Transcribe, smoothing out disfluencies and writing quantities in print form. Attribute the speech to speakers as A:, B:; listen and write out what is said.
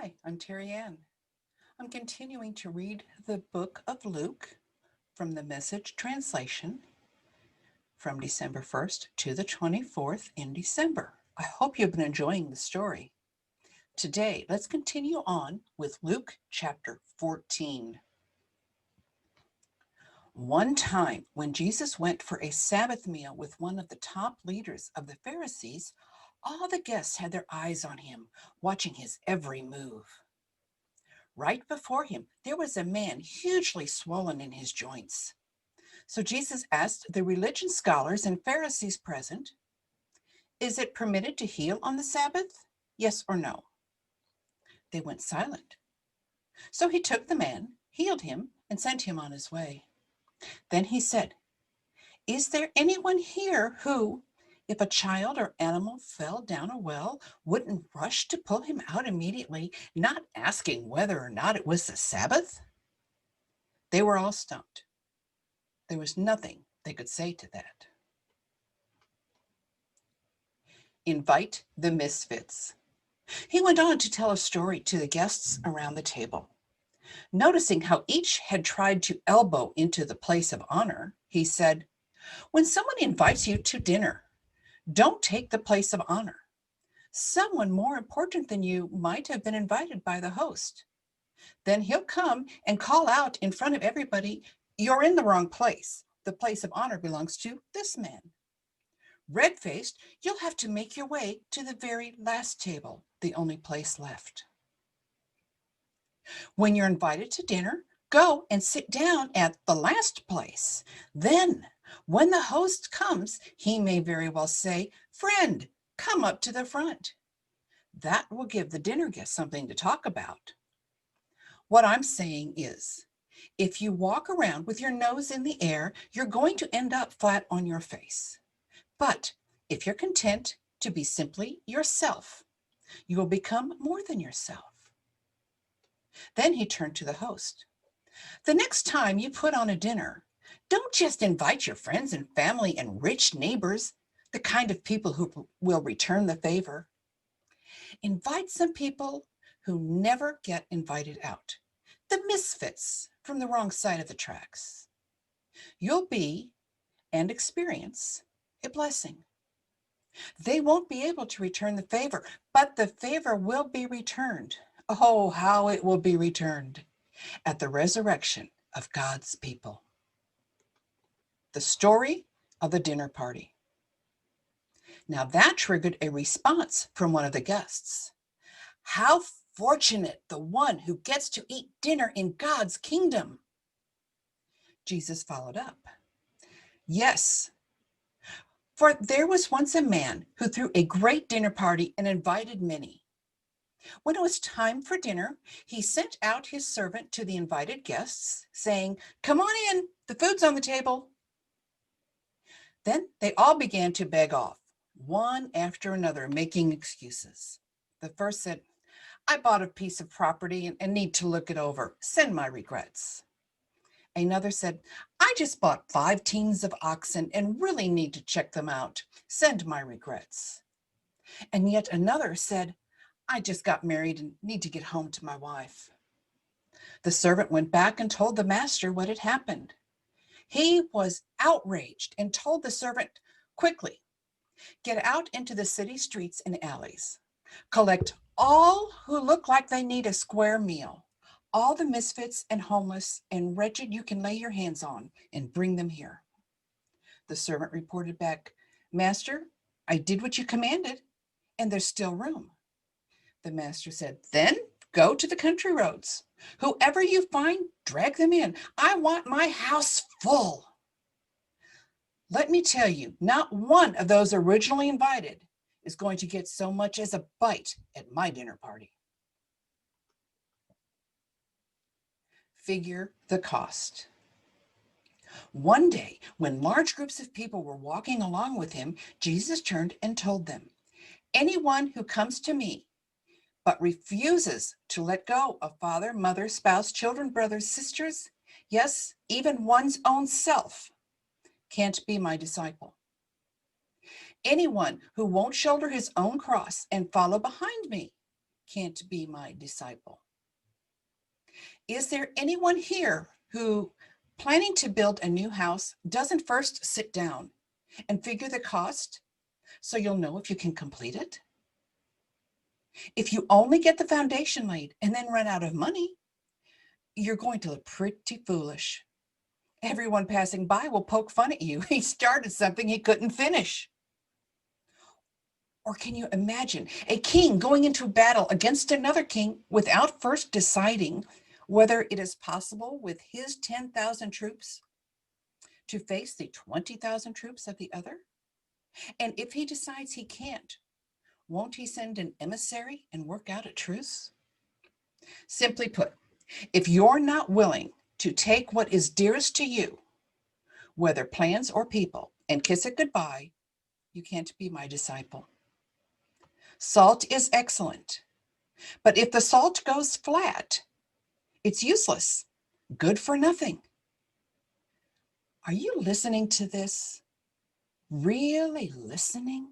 A: Hi, I'm TerryAnn. I'm continuing to read the book of Luke from the Message translation from December 1st to the 24th in December. I hope you've been enjoying the story. Today, let's continue on with Luke chapter 14. One time, when Jesus went for a Sabbath meal with one of the top leaders of the Pharisees, all the guests had their eyes on him, watching his every move. Right before him, there was a man hugely swollen in his joints. So Jesus asked the religion scholars and Pharisees present, "Is it permitted to heal on the Sabbath? Yes or no?" They went silent. So he took the man, healed him, and sent him on his way. Then he said, "Is there anyone here who, if a child or animal fell down a well, wouldn't rush to pull him out immediately, not asking whether or not it was the Sabbath?" They were all stumped. There was nothing they could say to that. Invite the misfits. He went on to tell a story to the guests around the table. Noticing how each had tried to elbow into the place of honor, he said, "When someone invites you to dinner, don't take the place of honor. Someone more important than you might have been invited by the host. Then he'll come and call out in front of everybody, 'You're in the wrong place. The place of honor belongs to this man.' Red-faced, you'll have to make your way to the very last table, the only place left. When you're invited to dinner, go and sit down at the last place. Then, when the host comes, he may very well say, 'Friend, come up to the front.' That will give the dinner guest something to talk about. What I'm saying is, if you walk around with your nose in the air, you're going to end up flat on your face. But if you're content to be simply yourself, you will become more than yourself." Then he turned to the host. "The next time you put on a dinner, don't just invite your friends and family and rich neighbors, the kind of people who will return the favor. Invite some people who never get invited out, the misfits from the wrong side of the tracks. You'll be and experience a blessing. They won't be able to return the favor, but the favor will be returned. Oh, how it will be returned at the resurrection of God's people." The story of the dinner party. Now that triggered a response from one of the guests. "How fortunate the one who gets to eat dinner in God's kingdom." Jesus followed up. "Yes, for there was once a man who threw a great dinner party and invited many. When it was time for dinner, he sent out his servant to the invited guests, saying, 'Come on in, the food's on the table.' Then they all began to beg off, one after another, making excuses. The first said, 'I bought a piece of property and need to look it over. Send my regrets.' Another said, 'I just bought 5 teams of oxen and really need to check them out. Send my regrets.' And yet another said, 'I just got married and need to get home to my wife.' The servant went back and told the master what had happened. He was outraged and told the servant, 'Quickly, get out into the city streets and alleys. Collect all who look like they need a square meal, all the misfits and homeless and wretched you can lay your hands on, and bring them here.' The servant reported back, 'Master, I did what you commanded, and there's still room.' The master said, 'Then go to the country roads. Whoever you find, drag them in. I want my house full.' Let me tell you, not one of those originally invited is going to get so much as a bite at my dinner party." Figure the cost. One day, when large groups of people were walking along with him, Jesus turned and told them, "Anyone who comes to me but refuses to let go of father, mother, spouse, children, brothers, sisters, yes, even one's own self, can't be my disciple. Anyone who won't shoulder his own cross and follow behind me can't be my disciple. Is there anyone here who, planning to build a new house, doesn't first sit down and figure the cost so you'll know if you can complete it? If you only get the foundation laid and then run out of money, you're going to look pretty foolish. Everyone passing by will poke fun at you. He started something he couldn't finish. Or can you imagine a king going into battle against another king without first deciding whether it is possible with his 10,000 troops to face the 20,000 troops of the other? And if he decides he can't, won't he send an emissary and work out a truce? Simply put, if you're not willing to take what is dearest to you, whether plans or people, and kiss it goodbye, you can't be my disciple. Salt is excellent, but if the salt goes flat, it's useless, good for nothing. Are you listening to this? Really listening?